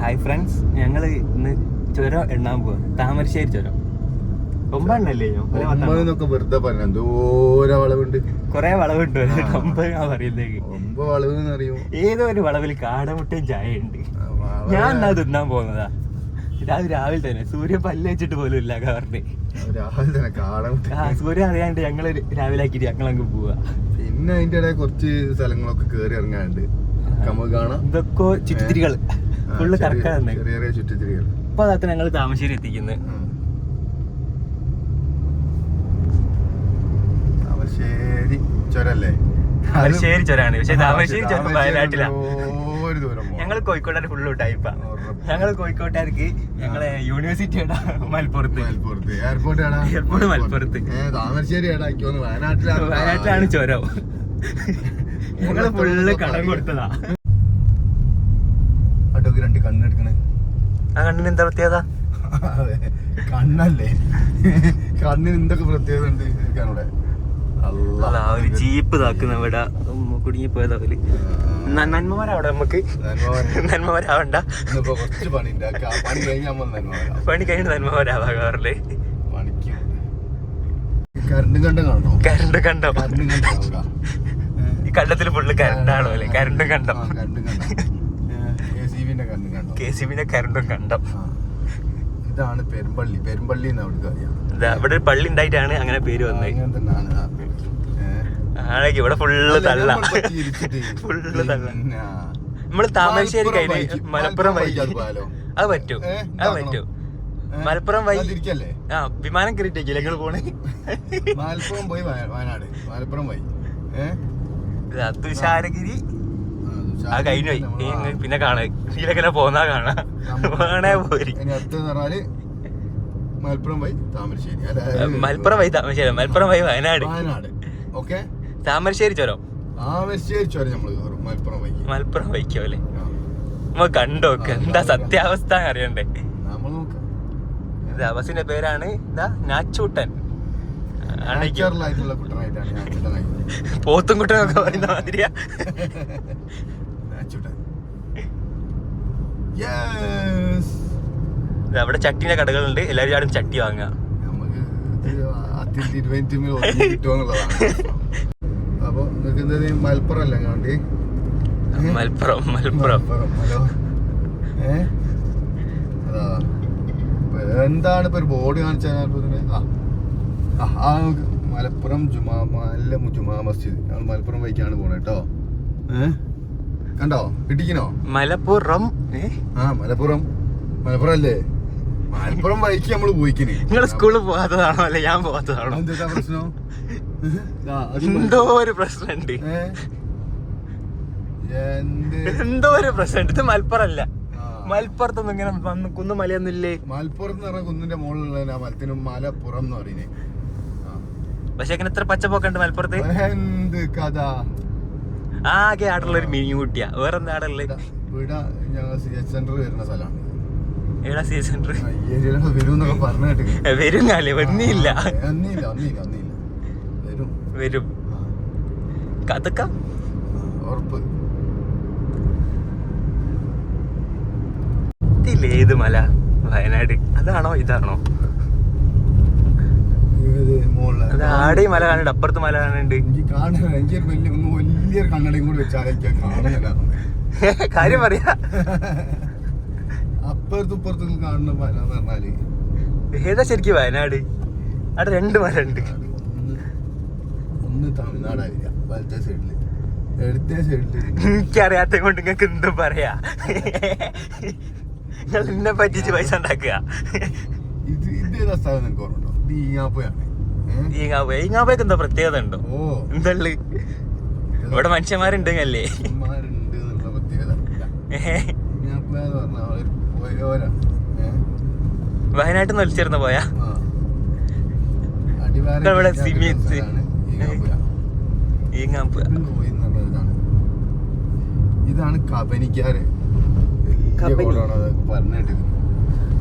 Hi friends, ഞങ്ങള് ഇന്ന് ചുരം എണ്ണാൻ പോവാ. താമരശ്ശേരി ചുരം 9 എണ്ണല്ലേ? വെറുതെ പറഞ്ഞു എന്തോര വളവുണ്ട്, കൊറേ വളവുണ്ട്. 9 ഞാൻ പറയുന്നേക്ക് 9 വളവ് അറിയോ? ഏതോ ഒരു വളവിൽ കാടമുട്ടയും ചായ ഉണ്ട്. ഞാൻ എന്നാ തിന്നാൻ പോകുന്നതാ. രാവിലെ തന്നെ സൂര്യൻ പല്ല് വെച്ചിട്ട് പോലും ഇല്ല പറഞ്ഞേ. രാവിലെ തന്നെ കാടമുട്ട. സൂര്യൻ അറിയാണ്ട് ഞങ്ങള് രാവിലെ ആക്കിട്ട് ഞങ്ങളങ്ങ് പോവാ. പിന്നെ അതിന്റെ ഇടയിൽ കുറച്ച് സ്ഥലങ്ങളൊക്കെ കേറി ഇറങ്ങാനുണ്ട്. നമുക്ക് കാണാം ഇതൊക്കെ ചുറ്റിത്തിരികൾ ഫുള്ള് കറക്കാന്ന്. ചെറിയ ചെറിയ ചുറ്റിത്തിരികൾ. ഇപ്പൊ അതാത്ത ഞങ്ങൾ താമരശ്ശേരി എത്തിക്കുന്നത്. താമരശ്ശേരി ചുരല്ലേ? താമരശ്ശേരി ചുരാണ്, പക്ഷെ താമരശ്ശേരി ചുരം വയനാട്ടിലാ. ഒരു ദൂരം ഞങ്ങൾ കോഴിക്കോട്ടുകാർ ഫുള്ള് ടൈപ്പാ. ഞങ്ങള് കോഴിക്കോട്ടുകാർക്ക് ഞങ്ങളെ യൂണിവേഴ്സിറ്റി മലപ്പുറത്ത്, എയർപോർട്ട് മലപ്പുറത്ത്, താമരശ്ശേരി വയനാട്ടിലാണ് ചുരം. ഞങ്ങള് ഫുള്ള് കടം കൊടുത്തതാ. അടോക്ക് 2 കണ്ണെടുക്കണേ. ആ കണ്ണിന് എന്താ പ്രത്യേകത? കണ്ണല്ലേ, കണ്ണിന് എന്തൊക്കെ പ്രത്യേകത ഉണ്ട് എനിക്കാണൂടെ. ഒരു ജീപ്പ് താക്കുന്ന ഇവിടെ കുടുങ്ങി പോയതാ. നന്മമാരാവണ്ട, നമുക്ക് നന്മമാരാവണ്ട. പണി കഴിഞ്ഞ് നന്മമാരാവാറുണ്ട്. കരണ്ട് കണ്ടോ? ഈ കണ്ടത്തില് ഫുള്ള് കരണ്ടാണോ അല്ലേ? കരണ്ടും കണ്ടം, KCB-ന്റെ കരണ്ടും കണ്ടം. ഇതാണ് പെരുമ്പള്ളി. പെരുമ്പള്ളി ഇവിടെ ഒരു പള്ളി ഉണ്ടായിട്ടാണ് അങ്ങനെ പേര് വന്നത്. ആണെങ്കിൽ ഇവിടെ ഫുള്ള് തള്ള, ഫുള്ള് തള്ള. നമ്മള് താമരശ്ശേരി കഴിഞ്ഞ് മലപ്പുറം വഴി അത് പറ്റും, അത് പറ്റും. മലപ്പുറം വഴി വിമാനം കയറിട്ടേക്കില്ല ഞങ്ങള് പോണേ. മലപ്പുറം പോയി വയനാട്, മലപ്പുറം പോയി തുഷാരഗിരി ആ കഴിഞ്ഞു പോയി. പിന്നെ കാണാ ഇതിലൊക്കെ പോന്നാ കാണാ വേണേ പോരി. മലപ്പുറം വഴി താമരശ്ശേരി, മലപ്പുറം വഴി താമരശ്ശേരി, മലപ്പുറം വഴി വയനാട്. ഓക്കെ, താമരശ്ശേരി ചുരം, താമരശ്ശേരി ചുരം നമ്മള് മലപ്പുറം വഴിക്കോലെ. നമ്മ കണ്ടോക്ക് എന്താ സത്യാവസ്ഥ അറിയണ്ടേ. ബസിന്റെ പേരാണ് നാച്ചൂട്ടൻ. പോത്തും കുട്ടനൊക്കെ പറയുന്ന മാതിരിയാ. അവിടെ ചട്ടിന്റെ കടകളുണ്ട്, എല്ലാവരും ആടും ചട്ടി വാങ്ങാം. അപ്പൊ മലപ്പുറം അല്ലേ കണ്ടി? മലപ്പുറം എന്താണ് ഇപ്പൊ ഒരു ബോർഡ് കാണിച്ചാൽ മലപ്പുറം ജുമാ മസ്ജിദ്. ഞങ്ങൾ മലപ്പുറം വഴിക്കാണ് പോണേ കേട്ടോ. കണ്ടോ? കിട്ടിക്കണോ? മലപ്പുറം മലപ്പുറം അല്ലേ? മലപ്പുറം വഴിക്ക് നമ്മള് പോയിക്കണേ. നിങ്ങൾ സ്കൂളിൽ പോകാത്തതാണോ അല്ലെ ഞാൻ പോകാത്തതാണോ? എന്താ പ്രശ്നം? എന്തോ ഒരു പ്രശ്നമുണ്ട്, എന്തോ ഒരു പ്രശ്നമുണ്ട്. ഇത് മലപ്പുറം അല്ല. മലപ്പുറത്തൊന്നും ഇങ്ങനെ കുന്നും മലയൊന്നും ഇല്ലേ? മലപ്പുറത്ത് പറഞ്ഞ കുന്നിന്റെ മുകളിലുള്ള മലത്തിനും മലപ്പുറം എന്ന് പറയുന്നേ. പക്ഷെ ഇങ്ങനെ എത്ര പച്ചപ്പൊക്കെ മലപ്പുറത്ത്. എന്ത് കഥ! ആകെ ആടുള്ള ഒരു മിനി ഊട്ടിയാ, വേറെന്താ ആടുള്ള? ഇവിടെ ഞങ്ങൾ CH സെന്റർ വരുന്ന സ്ഥലമാണ്. എവിടെ CH സെന്റർ? വരും പറഞ്ഞിട്ട് വരും കാലേ വന്നില്ല. വരും കഥക്ക ഉറപ്പ്. ഏത് മല? വയനാട് അതാണോ ഇതാണോ? അത് ആടെ മല കാണുന്നുണ്ട്, അപ്പുറത്ത് മല കാണുന്നുണ്ട്. വലിയൊരു കണ്ണടയും കൂടി വെച്ചാൽ കാര്യം പറയാ. അപ്പുറത്തും ഇപ്പുറത്തും കാണുന്ന മല എന്ന് പറഞ്ഞാല് ഏതാ ശരിക്കും വയനാട്? അവിടെ 2 മല ഉണ്ട്. ഒന്ന് തമിഴ്നാടായിരിക്കാം വലത്തെ സൈഡില്, ഇടത്തെ സൈഡില്. എനിക്കറിയാത്ത കൊണ്ട് നിങ്ങൾക്ക് എന്തും പറയാ. നിങ്ങൾ എന്നെ പറ്റിച്ച് പൈസ ഉണ്ടാക്കുക. ഇത് സ്ഥലം നിനക്ക് ഓർമ്മയുണ്ടോ? ഇത് ഈങ്ങാപ്പുഴയാണ്. ഈങ്ങാപ്പുഴക്ക് എന്താ പ്രത്യേകത ഉണ്ടോ? എന്തള്ളു ഇവിടെ മനുഷ്യന്മാരുണ്ടെങ്കല്ലേ? വയനാട്ടിൽ നിന്ന് ഒലിച്ചിരുന്ന പോയാ ഇവിടെ ഈങ്ങാപ്പുഴ. ഇതാണ് കബനിക്കാര്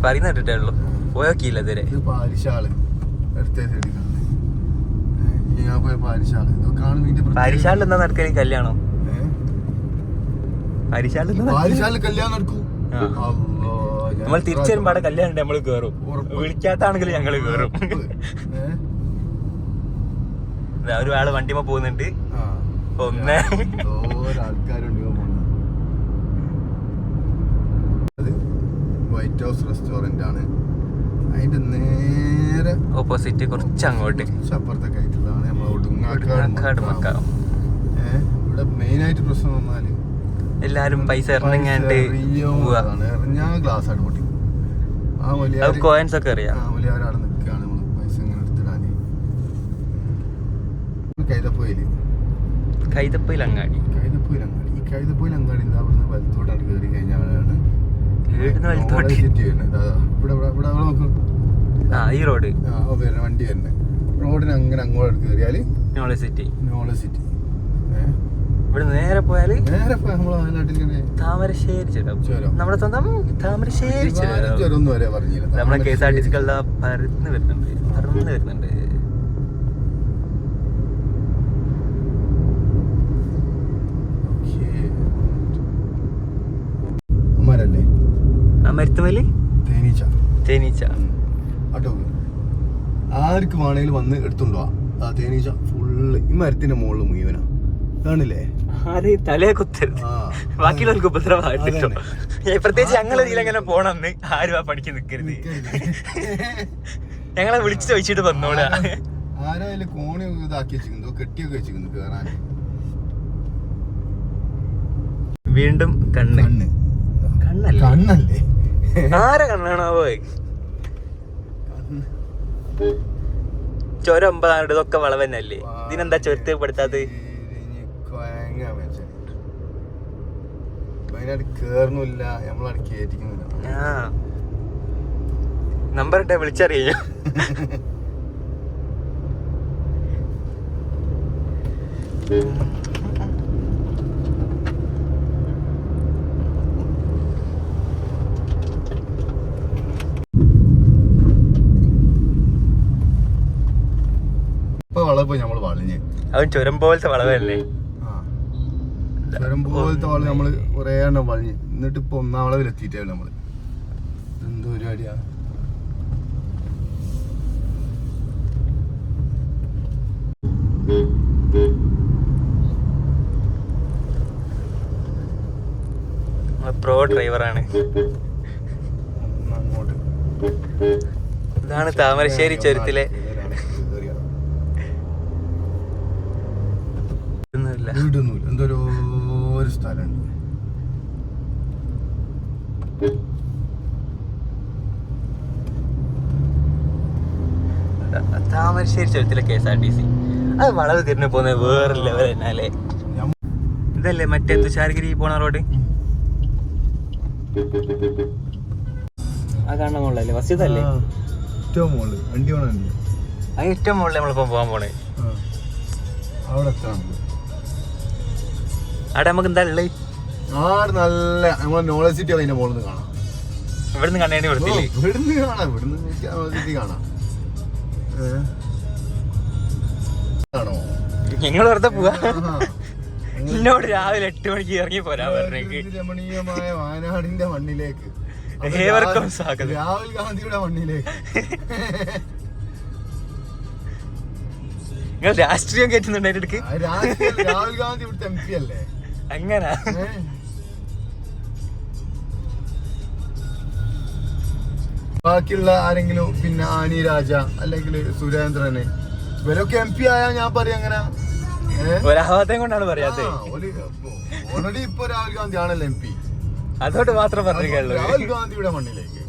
പറയുന്ന കേട്ടിട്ടേ ഉള്ളു, പോയോക്കിയില്ല ഇതുവരെ. പാരിശാള് പാരിശാലിൽ എന്താ നടക്കണ? കല്യാണം? പാരിശാലിൽ കല്യാണം നടക്കും. നമ്മൾ തിരിച്ചു വരുമ്പാടെ കല്യാണം ഉണ്ട്, നമ്മള് കേറും. വിളിക്കാത്താണെങ്കിലും ഞങ്ങള് കേറും. ഒരാള് വണ്ടിമ പോകുന്നുണ്ട്. ഒന്നേ വൈറ്റ് ഹൗസ് റെസ്റ്റോറന്റ് ആണ്. അതിന്റെ നേരെ ഓപ്പോസിറ്റ് കുറച്ച് അങ്ങോട്ട് അപ്പുറത്തൊക്കെ ആയിട്ടുള്ളതാണ് നമ്മളെ മക്കാം. ഇവിടെ മെയിൻ ആയിട്ട് പ്രശ്നം വന്നാല് എല്ലാരും പൈസ എറിഞ്ഞാണ്ട് എറിഞ്ഞാ ഗ്ലാസ് ആയിട്ട് പൊട്ടി. ആ വലിയ കോയിൻസ് ഒക്കെ അറിയാം. വലിയവരവിടെ നിൽക്കുകയാണ്. നമ്മള് പൈസ ഇങ്ങനെ എടുത്തിടാന്. കൈതപ്പൊയിൽ അങ്ങാടി. ഈ കൈതപ്പൊയിൽ അങ്ങാടി അവിടുന്ന് വലത്തോട്ടാണ് കയറി കഴിഞ്ഞാലാണ് ഈ റോഡ് വണ്ടി വരുന്നത്. റോഡിന് അങ്ങനെ അങ്ങോട്ട് കയറിയാല് നോളജ് സിറ്റി. ഇവിടെ നേരെ പോയാല് നമ്മളെ വയനാട്ടിൽ താമരശ്ശേരി ചുരം. നമ്മുടെ സ്വന്തം താമരശ്ശേരി ചുരം വരെ പറഞ്ഞില്ല. നമ്മളെ KSRTC പറന്ന് വരുന്നുണ്ട്. അമ്മരല്ലേ ആ മരുത്തുമലി തേനീച്ച. ആർക്ക് വേണേലും വന്ന് എടുത്തുണ്ടോ ആ തേനീച്ച ഫുള്ള് ഈ മരത്തിന്റെ മുകളിൽ മുഴുവനാ കാണില്ലേ. തലയെ കുത്തരുത്, ബാക്കിയുള്ളവർക്ക് ഉപദ്രവമായിട്ടോ. പ്രത്യേകിച്ച് ഞങ്ങൾ ഇതിലെങ്ങനെ പോണെന്ന് ആരും ആ പണിക്ക് നിക്കരുത്. ഞങ്ങളെ വിളിച്ചു ചോദിച്ചിട്ട് വന്നോളാ. ആരോ അതില് കോണി ഇതാക്കി വെച്ചിരുന്നു, കെട്ടിയൊക്കെ വെച്ചിരുന്നു കേറാൻ. വീണ്ടും കണ്ണല്ലേ ആരെ കണ്ണാണാവോ? ചുരം 9 ഇതൊക്കെ വളവ് തന്നെയല്ലേ. ഇതിനെന്താ ചുരത്ത് പെടുത്താത്? കേറുന്നില്ല, നമ്മളവിടെ കേറ്റിക്കുന്നില്ല. നമ്പർ ഇട്ടേ വിളിച്ചറിയോ? അവൻ ചുരം പോലത്തെ വളവല്ലേ. ചുരം പോലത്തെ വളവ് നമ്മള് കൊറേ എണ്ണം വളഞ്ഞ്. എന്നിട്ട് ഇപ്പൊ 1ാം വളവിലെത്തിയിട്ടേ നമ്മള്. എന്ത് പരിപാടിയാ. പ്രോ ഡ്രൈവറാണ്. ഇതാണ് താമരശ്ശേരി ചുരത്തിലെ എന്തൊരു സ്ഥലമുണ്ട്. താമരശ്ശേരി ചുരത്തിലെ KSRTC അത് വളവ് തിരിഞ്ഞു പോകുന്നത് വേറെ ലെവൽ തന്നെയല്ലേ. ഇതല്ലേ മറ്റേ തുഷാരഗിരി പോണ റോഡ്? ആ കാണുന്ന മുകളിലല്ലേ വസ്തുതല്ലേ? ഏറ്റവും മുകളിൽ വണ്ടി പോണല്ലേ. ആ ഏറ്റവും മുകളിൽ നമ്മളിപ്പോ പോകാൻ പോണേ. അവിടെ നമുക്ക് എന്താ ഉള്ളത്? നല്ല നമ്മളെ നോളജ് സിറ്റി അതിന്റെ മുകളിൽ കാണാം. ഇവിടുന്ന് കണ്ടേണ്ടി കൊടുത്തില്ലേ? ഇവിടുന്ന് കാണാം, ഇവിടുന്ന് സിറ്റി കാണാം. ആണോ ഞങ്ങൾ വെറുതെ പോവാ? എന്നോട് രാവിലെ 8 മണിക്ക് ഇറങ്ങി പോരാ പറഞ്ഞേക്ക്. രമണീയമായ വയനാടിന്റെ മണ്ണിലേക്ക് ഏവർക്കും സ്വാഗതം. രാഹുൽ ഗാന്ധിയുടെ മണ്ണിലേക്ക്. നിങ്ങൾ രാഷ്ട്രീയം കേട്ടുന്നുണ്ട് അതിന്റെ അടുക്ക്? രാഹുൽ ഗാന്ധി ഇവിടുത്തെ MP അല്ലേ? അങ്ങനെ ബാക്കിയുള്ള ആരെങ്കിലും പിന്നെ ആനി രാജ അല്ലെങ്കിൽ സുരേന്ദ്രന് ഇവരൊക്കെ MP ആയാ ഞാൻ പറയാ അങ്ങനെ ഒരാഹ്വാദം കൊണ്ടാണ് പറയാത്തത്. ഓൾറെഡി ഇപ്പൊ രാഹുൽ ഗാന്ധി ആണല്ലോ MP. അതോട് മാത്രം പറഞ്ഞു രാഹുൽ ഗാന്ധിയുടെ മണ്ണിലേക്ക്.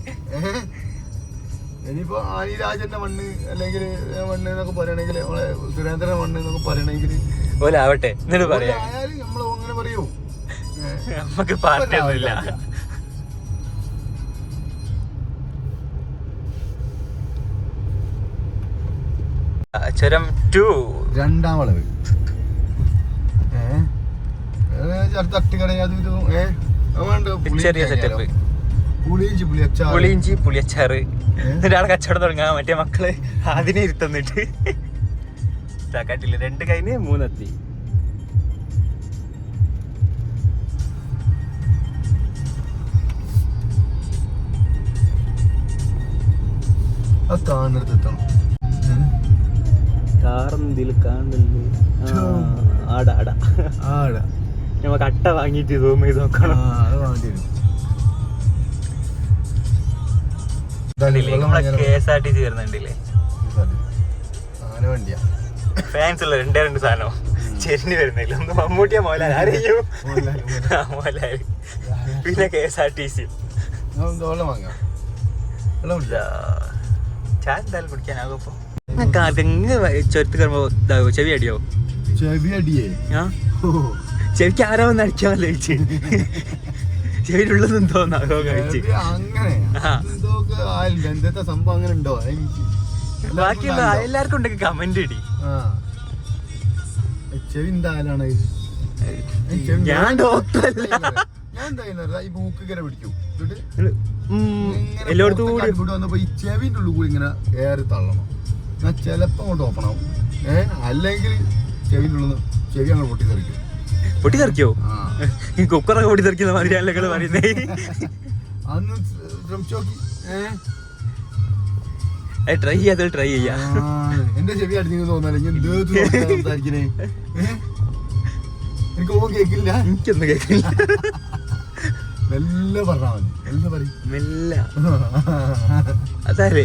ഇനിയിപ്പോ ആനി രാജന്റെ മണ്ണ് അല്ലെങ്കിൽ മണ്ണ് എന്നൊക്കെ പറയണെങ്കിൽ നമ്മളെ സുരേന്ദ്രന്റെ മണ്ണ് എന്നൊക്കെ പറയണെങ്കിൽ ആവട്ടെ എന്നിട്ട് പറയാം. നമ്മള് അങ്ങനെ പറയൂ. നമുക്ക് പാർട്ടി ഒന്നുമില്ല. ചുരം 2 2ാം വളവ്. തട്ടുകട ചെറിയ സെറ്റപ്പ്. പുളിയിഞ്ചി പുളിയച്ചാറ്. ഒരാളെ കച്ചവടം തുടങ്ങാൻ മറ്റേ മക്കള് അതിനെ ഇരുത്തന്നിട്ട് കാട്ടില്ല. 2 കഴിഞ്ഞ് 3 എത്തി. ആ കാണുന്നിടത്ത് എത്തണം. കാറെന്തിൽ കാണുന്നില്ലേ? ആടാ ആടാ ആടാ നമുക്ക് അട്ട വാങ്ങിയിട്ട് സൂം ചെയ്ത് നോക്കണം. അത് വേണ്ടി വരും. KSRTC വരുന്നുണ്ടല്ലേ? ആന വണ്ടിയാ. ഫാൻസ് ഉള്ള രണ്ട് സാധനം ചെരിഞ്ഞ് വരുന്നില്ല. ഒന്ന് മമ്മൂട്ടിയ മോഹൻലാൽ ആരെയ്യോ മോഹൻലാൽ, പിന്നെ KSRTC. വാങ്ങാം. ചായ എന്തായാലും കുടിക്കാനാകും. ചൊരുത്ത് കയറുമ്പോ ഇതാകും, ചെവി അടിയോ? ചെവി അടിയേ? ചെവിക്ക് ആരോ ഒന്ന് അടിക്കാൻ ചോദിച്ചു. ചെവിയിലുള്ളതും തോന്നാകോ കഴിച്ച്. അങ്ങനെ എന്താ സംഭവം അങ്ങനെ ഉണ്ടോ? ബാക്കിയുള്ള എല്ലാവർക്കും ഉണ്ടെങ്കിൽ കമന്റ് ഇടി. ചെവി എന്തായാലാണ് ഞാൻ ഡോക്ടറല്ല. ഞാൻ എന്താ ഈ മൂക്ക് ഇങ്ങനെ പിടിക്കും, എല്ലായിടത്തും കൂടി വന്നപ്പോ ഈ ചെവിന്റെ ഉള്ളിൽ കൂടി ഇങ്ങനെ ഏറി തള്ളണം. ഞാൻ ചിലപ്പോ കൊണ്ട് ഓപ്പൺ ആവും. അല്ലെങ്കിൽ ചെവിന്റെ ഉള്ളിൽ ചെവി അങ്ങനെ പൊട്ടിത്തെറിക്കും. പൊട്ടിത്തെറിക്കോ? കുക്കറൊക്കെ പൊട്ടിത്തെറിക്കുന്ന മാതിരിയല്ലേ പറയുന്നേ? അന്ന് ശ്രമിച്ചു നോക്കി. ട്രൈ ചെയ്യാതെ ട്രൈ ചെയ്യാം. എന്റെ ചെവി അടിഞ്ഞു തോന്നാല്ലേ സംസാരിക്കണേ? എനിക്ക് ഓ കേക്കില്ല, എനിക്കൊന്നും കേക്കില്ല. മെല്ലെ പറഞ്ഞാ മതി. മെല്ലെ പറയും. മെല്ല അതല്ലേ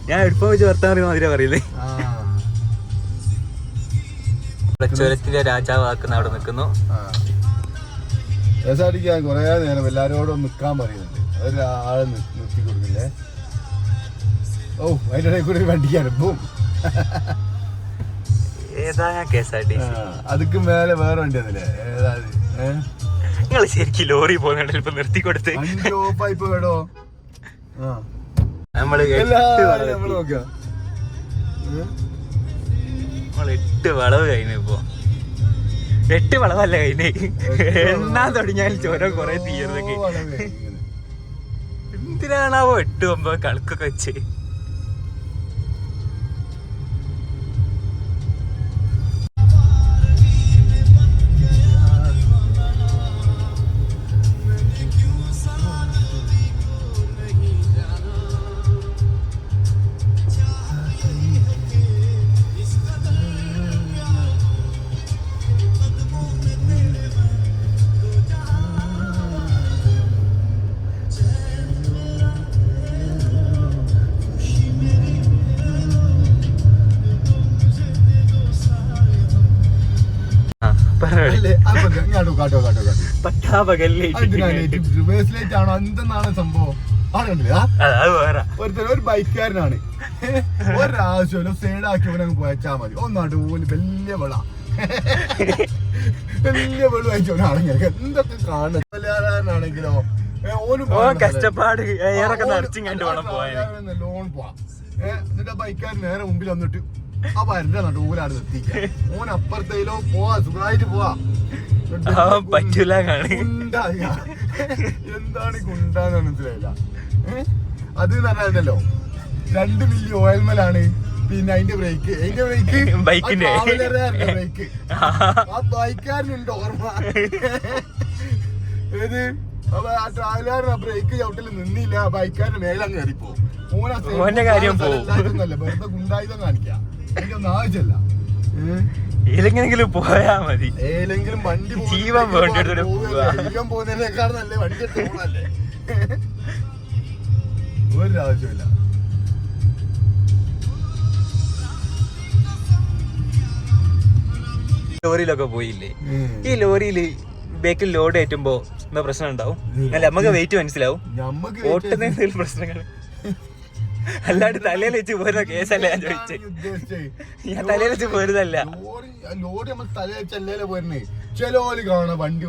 ഞാൻ എടുപ്പം വെച്ച് വർത്താൻ മാതിരിയാ പറയുന്നേ. ചുരത്തിലെ രാജാവാക്കുന്ന അവിടെ നിൽക്കുന്നു. രസാടിക്കാൻ കൊറേ നേരം എല്ലാരോടും നിക്കാൻ പറയുന്നുണ്ട്. ഒരാളെ നിർത്തി കൊടുക്കില്ലേ? ഓ അതിന്റെ ഇടയിൽ കൂടി വണ്ടിക്കാണ് ഇപ്പം. ഏതാ KSRTC? അതിക്ക് മേലെ വേറെ വണ്ടി വന്നില്ലേ? ഏതാ? നിങ്ങൾ ശരിക്കും ലോറി പോകുന്നുണ്ട്. ഇപ്പൊ നിർത്തി കൊടുത്ത് ഓഫായി പോയടോ. നമ്മള് 8 വളവ് കഴിഞ്ഞു. ഇപ്പൊ 8 വളവല്ല കഴിഞ്ഞ്, എണ്ണാൻ തുടങ്ങിയാൽ ചോരം കൊറേ തീരുന്നൊക്കെ. എന്തിനാണാവോ 8-9 കണക്കൊക്കെ വെച്ച്. ആണോ എന്തെന്നാണ് സംഭവം? ഒരു ബൈക്കുകാരനാണ്. ഒരാവശ്യമില്ല, സൈഡാക്കിയവനെ പോയച്ചാ മതി. ഒന്നാട്ട് പോലും വലിയ വെള്ള വെള്ളം എന്തൊക്കെ കാണുന്നാണെങ്കിലോ കഷ്ടപ്പാട് ലോൺ പോവാം. എന്നിട്ട് ബൈക്കുകാരൻ നേരെ മുമ്പിൽ വന്നിട്ട് ആ വരണ്ട നട്ട് ഊരാണ് നിർത്തിക്ക. ഓൻ അപ്പുറത്തേലോ പോവാ, സുഖമായിട്ട് പോവാ. പറ്റൂല. എന്താണ് ഗുണ്ടാന്ന് മനസ്സിലായില്ല. അത് പറഞ്ഞല്ലോ 2 മില്ലി ഓയിൽമലാണ്. പിന്നെ അതിന്റെ ബ്രേക്ക് ബൈക്കിന്റെ ബ്രേക്ക് ആ ബൈക്കാരനുണ്ട് ഓർമ്മ. ഏത് ആ ട്രാവലർ ആ ബ്രേക്ക് ചവിട്ടിൽ നിന്നില്ല, ബൈക്കാരന് മേലങ്ങ് കയറിപ്പോ. ഓന്റെ കാര്യം വെറുതെ ഗുണ്ടായുധം കാണിക്കാം. എനിക്കൊന്നും ആവശ്യമല്ല. ഏതെങ്കിലും പോയാ മതി. ഏതെങ്കിലും വണ്ടി ജീവൻ പോകുന്നതിനേക്കാൾ നല്ല വണ്ടി എടുത്ത് പോകണല്ലേ? ഒരാവശ്യമില്ല. ലോറിയിലൊക്കെ പോയില്ലേ? ഈ ലോറിയില് ബേക്കിൽ ലോഡ് ഏറ്റുമ്പോ എന്താ പ്രശ്നം ഉണ്ടാവും? അല്ല, നമുക്ക് വെയിറ്റ് മനസ്സിലാവും. ഓട്ടുന്ന എന്തെങ്കിലും പ്രശ്നങ്ങൾ അല്ലാണ്ട് തലയിൽ വെച്ച് പോരുന്ന കേസല്ല ഞാൻ ചോദിച്ചേ. ഞാൻ തലയിൽ വെച്ച് പോരുന്നല്ല. ലോറി നമ്മൾ തലയിൽ വെച്ചല്ലേ പോരുന്നേ. ചിലോല് കാണാ വണ്ടി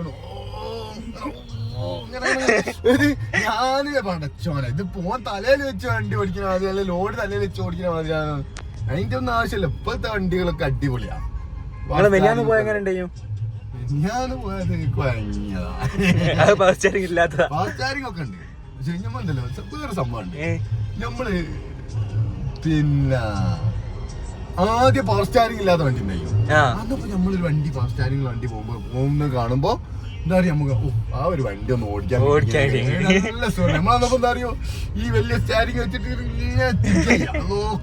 ഞാന് പടച്ചോനെ ഇത് പോവാൻ തലയിൽ വെച്ച് വണ്ടി ഓടിക്കണ മാതിരി, ലോഡ് തലയിൽ വെച്ച് ഓടിക്കണ മാതിരിയാണ്. അതിന്റെ ഒന്നും ആവശ്യമില്ല. ഇപ്പോഴത്തെ വണ്ടികളൊക്കെ അടിപൊളിയാ. മെലിയാന്ന് പോയ എങ്ങനെ ഉണ്ടായും? ഞാൻ പോയത് ഫാസ്റ്റ് ചാർജിങ് ഇല്ലാത്തതാ. ഫാസ്റ്റ് ചാർജിങ് ഒക്കെ ഉണ്ട്. പക്ഷെ നമ്മണ്ടല്ലോ വേറെ സംഭവം ഉണ്ട്. നമ്മള് പിന്നെ ആദ്യം ഫാസ്റ്റ് ചാർജിങ് ഇല്ലാത്ത വണ്ടി ഉണ്ടായിരുന്നു. അന്നപ്പോ നമ്മളൊരു വണ്ടി ഫാസ്റ്റ് ചാർജിങ് വണ്ടി പോകുമ്പോ കാണുമ്പോ എന്താ പറയാ നമുക്ക് ആ ഒരു വണ്ടി ഒന്ന് ഓടിക്കാൻ നല്ല സുഖം. നമ്മളന്നപ്പോ എന്താ അറിയോ ഈ വലിയ സ്റ്റാരിങ് വെച്ചിട്ട്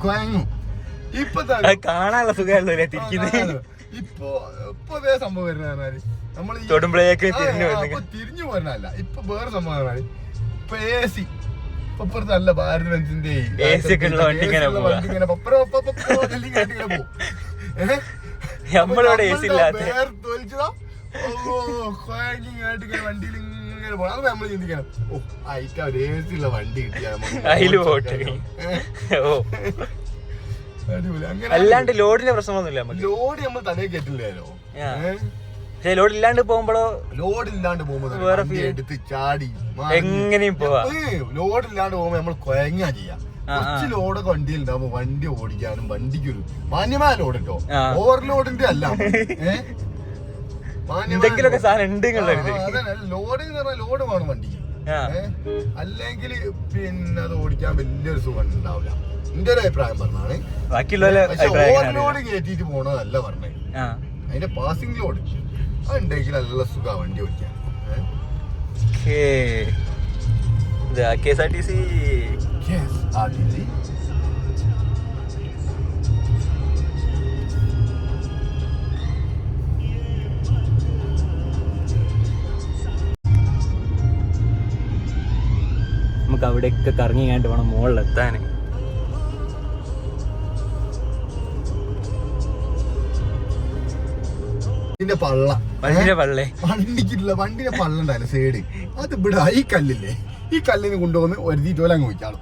കുഴങ്ങും. ഇപ്പൊ കാണാനുള്ള സുഖമല്ലോ ഇപ്പൊ അതേ സംഭവം വരുന്ന നമ്മൾ തിരിഞ്ഞു പോരണല്ല. ഇപ്പൊ വേറെ സംഭവം ഇപ്പൊ AC ഇപ്പൊ നല്ല ഭാരത് ബെൻസിന്റെ വണ്ടി ഇങ്ങനെ പോകും. വണ്ടിയിൽ ഇങ്ങനെ പോണം. അത് നമ്മൾ ചിന്തിക്കണം ആയിട്ട് ഒരു AC ഉള്ള വണ്ടി കിട്ടിയാൽ അല്ലാണ്ട് ലോഡിന്റെ പ്രശ്നമൊന്നുമില്ല. ലോഡ് നമ്മൾ തലേ കേട്ടില്ലല്ലോ. ലോഡ് ഇല്ലാണ്ട് പോകുമ്പോഴോ ലോഡ് ഇല്ലാണ്ട് പോകുമ്പോ എടുത്ത് ചാടി എങ്ങനെയും പോവാ. ലോഡ് ഇല്ലാണ്ട് പോകുമ്പോ നമ്മൾ കുഴങ്ങാ ചെയ്യാം. കുറച്ച് ലോഡൊക്കെ വണ്ടിയിൽ ഉണ്ടാവുമ്പോ വണ്ടി ഓടിക്കാനും വണ്ടിക്കൊരു മാന്യമായ ലോഡ് കേട്ടോ, ഓവർലോഡിന്റെ അല്ല. എന്തെങ്കിലുമൊക്കെ സാധനം ഉണ്ട്. ലോഡ് എന്ന് പറഞ്ഞാൽ ലോഡ് വേണം വണ്ടിക്ക്. അല്ലെങ്കിൽ പിന്നെ അത് ഓടിക്കാൻ വലിയൊരു സുഖം ഉണ്ടാവില്ല. എന്റെ ഒരു അഭിപ്രായം പറഞ്ഞാണ്. ഓവർലോഡ് കയറ്റിട്ട് പോണതല്ല പറഞ്ഞത്, അതിന്റെ പാസിംഗ് ലോഡ് അതുണ്ടെങ്കിൽ നല്ല സുഖ വണ്ടി ഓടിക്കാൻ. KSRTC നമുക്ക് അവിടെയൊക്കെ കറങ്ങി കഴിഞ്ഞിട്ട് വേണം മുകളിലെത്താൻ. വണ്ടിന്റെ പള്ള ഉണ്ടായില്ല സൈഡ്. അത് ഇവിടെ ഈ കല്ലില്ലേ, ഈ കല്ലിന് കൊണ്ടുവന്ന് ഒരുതിയിട്ട് പോലെ അങ്ങ് വെക്കാളും.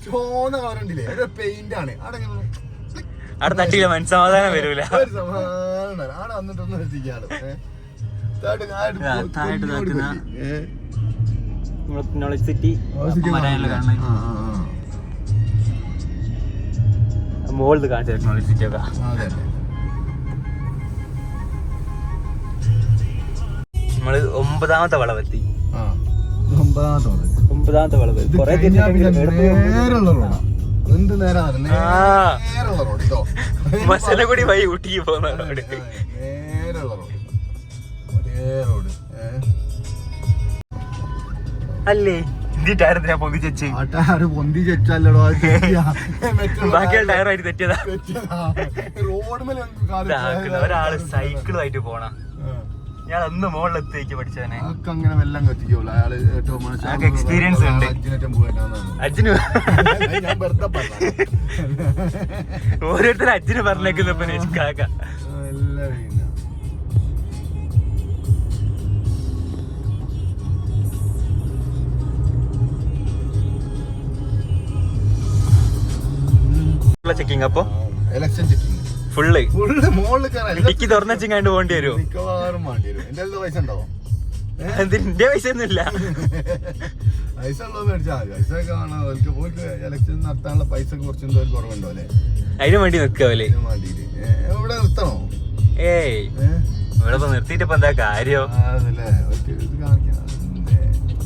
ചോന്ന കളറുണ്ടില്ലേ, ഒരു പെയിന്റ് ആണ്. അവിടെ തട്ടിയില്ല മനസ്സമാധാനം വരൂല. ആടെ വന്നിട്ടൊന്നും എത്തിക്കാളും. നോളജ് സിറ്റി മോളിൽ കാണിച്ചു നോളജ് സിറ്റി ഒക്കെ. നമ്മള് 9ാമത്തെ വളവെത്തി. 9ാമത്തെ വളവ് കൊറേ മസനഗുടി വഴി ഊട്ടിക്ക് പോകുന്ന അല്ലേ? ടയർ പൊന്തിച്ചു ബാക്കിയുള്ള ടയറായിട്ട് തെറ്റിയതാ. ഒരാള് സൈക്കിളുമായിട്ട് പോണ. ഞാൻ അന്ന് മുകളിലെത്തിക്ക് പഠിച്ചവനെ. അങ്ങനെ വെള്ളം കത്തിക്കോളൂ അയാള്. എക്സ്പീരിയൻസ് ഉണ്ട്. അജ്ജിന് ഓരോരുത്തരും അജ്ജിന് പറഞ്ഞേക്കുന്നപ്പോ കാക്ക. ചെക്കിങ് അപ്പൊ എലക്ഷൻ ചെക്കിങ് ഫുള്ള് മോളിൽ ഡിക്കി തുറന്നു പോകേണ്ടി വരുമോ? മിക്കവാറും വേണ്ടി വരും. എന്റെ പൈസ ഉണ്ടോ? എന്റെ പൈസ ഒന്നുമില്ല. പൈസ ഉള്ളത് മേടിച്ചാൽ മതി. പൈസ കാണാൻ ഇലക്ഷൻ നടത്താനുള്ള പൈസ കുറച്ചെന്തോ കുറവുണ്ടോ അല്ലേ? അതിന് വേണ്ടി നിൽക്കാവല്ലേ? ഇവിടെ നിർത്തണോ? ഏയ് ഇവിടെ നിർത്തിയിട്ട് ഇപ്പൊ എന്താ കാര്യം?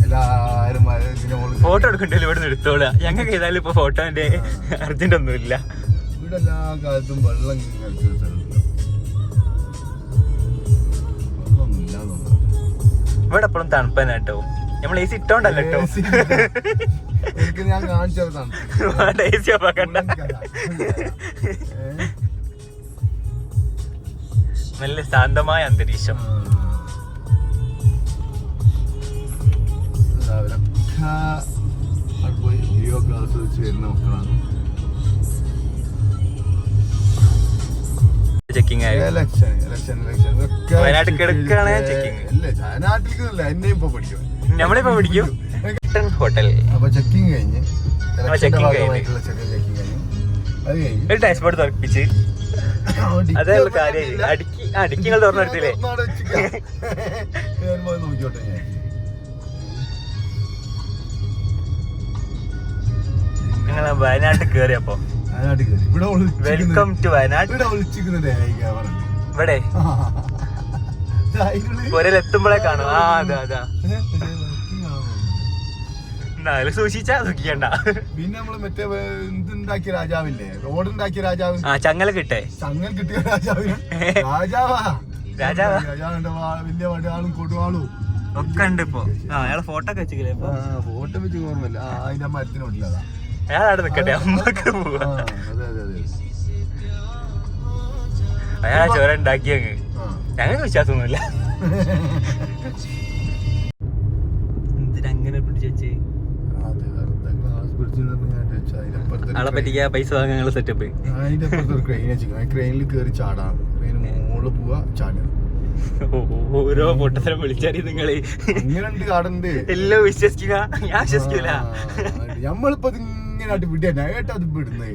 എല്ലാരും ഫോട്ടോ എടുക്കണ്ടല്ലോ, ഇവിടെ നിന്ന് എടുത്തോളാം. ഞങ്ങൾക്ക് ഏതായാലും ഇപ്പൊ ഫോട്ടോന്റെ അർജന്റ് ഒന്നുമില്ല. ഇവിടെ എല്ലാ കാലത്തും വെള്ളം ഇവിടെ എപ്പോഴും തണുപ്പന്നെ കേട്ടോ. നമ്മൾ AC ഇട്ടോണ്ടല്ലോ കേട്ടോ. ഞാൻ കാണിച്ചതാണ്. നല്ല ശാന്തമായ അന്തരീക്ഷം. ചെക്കിങ് വയനാട്ടിൽ കിടക്കാണ് ചെക്കിങ്. നമ്മളിപ്പോ പിടിക്കും ഹോട്ടൽ. ചെക്കിങ് കഴിഞ്ഞ് ഒരു ഡാഷ്ബോർഡ് തുറപ്പിച്ച് അതേ കാര്യം. ഡിക്കിങ്ങൾ തുറന്നെടുത്തില്ലേ? നോക്കിയോട്ടെ. ഞങ്ങള് വയനാട്ടിൽ കേറിയപ്പോ വെൽക്കം ടു വയനാട്. ഇവിടെ പുരയിലെത്തുമ്പോഴേ കാണും. അതാ എന്നാലും സൂക്ഷിച്ചാ നോക്കിക്കണ്ട. പിന്നെ നമ്മള് മറ്റേ ഇതുണ്ടാക്കിയ രാജാവില്ലേ, റോഡ് ഉണ്ടാക്കിയ രാജാവ്. ചങ്ങല കിട്ടേ. ചങ്ങൽ കിട്ടിയ രാജാവിന് രാജാവാ രാജാവാ വലിയ വടയാളും കൊടുവാളും ഒക്കെ ഉണ്ട് ഇപ്പൊ. അയാളെ ഫോട്ടോ ഒക്കെ വെച്ചില്ലേ ഇപ്പൊ? ഫോട്ടോ വെച്ച് ഓർമ്മല്ല. അതിന്റെ മരത്തിനോട്ടില്ലതാ. അയാൾ അവിടെ നിക്കട്ടെ, അമ്മക്ക് പോവാ. അതെ അതെ അതെ. അയാളാ ചോര ഉണ്ടാക്കിയങ്ങ് ഞങ്ങൾക്ക് വിശ്വാസമൊന്നുമില്ല. എന്തിനങ്ങനെ പിടിച്ചു ആളെ പറ്റിക്കാ പൈസ വാങ്ങാനുള്ള സെറ്റപ്പ്. അതിന്റെ അപ്പുറത്ത് ഒരു ക്രെയിൻ വെച്ചിരിക്കും. ക്രെയിനിൽ കയറി ചാടാം, ക്രെയിന് മുകളിൽ പോവാ, ചാടുക. ഓരോ പൊട്ടത്തരം വിളിച്ചാടി നിങ്ങള് ഇങ്ങനെയുണ്ട് കാടുണ്ട്. എല്ലാം വിശ്വസിക്കുക, ഞാൻ വിശ്വസിക്കൂല. നമ്മളിപ്പോ ഇങ്ങനെ ആയിട്ട് വിടിയ നേട്ടാ അത് വിടുന്നത്.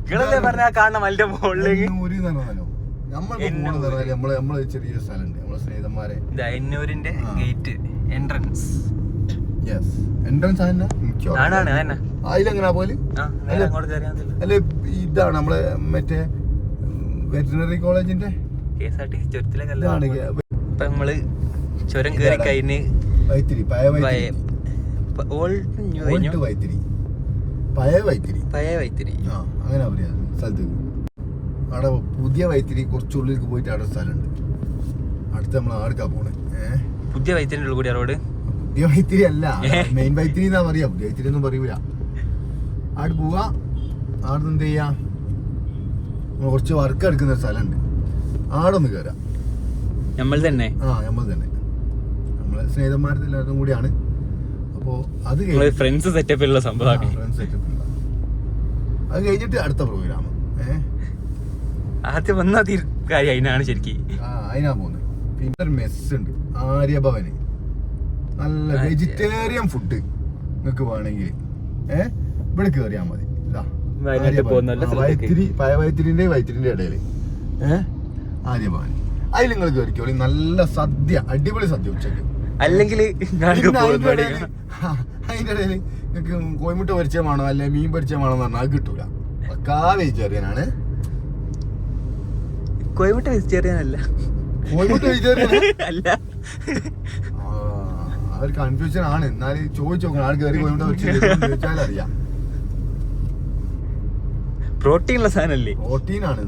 നിങ്ങളല്ലേ പറഞ്ഞാ കാണണം മലിന്റെ മുകളിലേക്ക്. നമ്മളെ ചെറിയ സ്ഥലമുണ്ട്, നമ്മളെ സ്നേഹിതന്മാരെ. എന്നൂരിന്റെ ഗേറ്റ് എൻട്രൻസ്. എൻട്രൻസ് അതിലെങ്ങനാ പോലെ അല്ലെ? ഇതാണ് നമ്മളെ മറ്റേ വെറ്റിനറി കോളേജിന്റെ KSRTC ചുരത്തിലേക്കല്ല. ഇപ്പൊ നമ്മള് ചുരം കേറി കഴിഞ്ഞ് വൈത്തിരി പഴയ വൈത്തിരി അങ്ങനെ പറയാ സ്ഥലത്തേക്ക്. അവിടെ പുതിയ വൈത്തിരി കുറച്ചുള്ളിലേക്ക് പോയിട്ട് അവിടെ സ്ഥലമുണ്ട്. അടുത്ത് നമ്മൾ ആർക്കാ പോണേ? പുതിയ വൈത്തിരിന്റെ ഉള്ളിൽ കൂടി റോഡ്. പുതിയ വൈത്തിരി അല്ല, മെയിൻ വൈത്തിരി എന്നാ പറയാ. പുതിയ വൈത്തിരി ഒന്നും പറയൂല. അവിടെ പോവാ. അവിടെ എന്ത് ചെയ്യാ, കുറച്ച് വർക്ക് എടുക്കുന്ന സ്ഥലമുണ്ട്. ആടെ ഒന്ന് കയറാം. നമ്മൾ തന്നെ നമ്മൾ തന്നെ നമ്മളെ സ്നേഹിതന്മാരുടെ എല്ലാവരും കൂടിയാണ്. അപ്പോ അത് ഫ്രണ്ട്സ് സെറ്റപ്പിലുള്ള സംഭവം. ഫ്രണ്ട്സ് സെറ്റപ്പ് അത് കഴിഞ്ഞിട്ട് അടുത്ത പ്രോഗ്രാം. ആദ്യം വന്ന കാര്യം അതിനാണ് ശരിക്കും. അതിനാ പോകുന്നത്. പിന്നെ ഒരു മെസ് ഉണ്ട്, ആര്യഭവന്. നല്ല വെജിറ്റേറിയൻ ഫുഡ് നിങ്ങൾക്ക് വേണമെങ്കിൽ ഇവിടെ കയറിയാൽ മതി. വൈത്തിരിന്റെ ഇടയില് ആര്യഭവൻ. അതിൽ നിങ്ങൾ കയറിക്കോളി. നല്ല സദ്യ, അടിപൊളി സദ്യ ഉച്ചക്ക്. അല്ലെങ്കിൽ അതിന്റെ ഇടയിൽ നിങ്ങൾക്ക് കോഴിമുട്ട പരിചയമാണോ അല്ലെ മീൻ പരിചയമാണോ എന്ന് പറഞ്ഞാൽ അത് കിട്ടൂല. പക്കാ വെജിറ്റേറിയനാണ്. കോഴിമുട്ട വെജിറ്റേറിയൻ അല്ല. കോഴിമുട്ട വെജിറ്റേറിയൻ അല്ല. ഒരു കൺഫ്യൂഷൻ ആണ്. എന്നാലും ചോദിച്ചു നോക്കണം. ആൾ കയറി കോഴിമുട്ട ചോദിച്ചാൽ അറിയാം. പ്രോട്ടീൻ ഉള്ള സാധനല്ലേ? പ്രോട്ടീൻ ആണ്.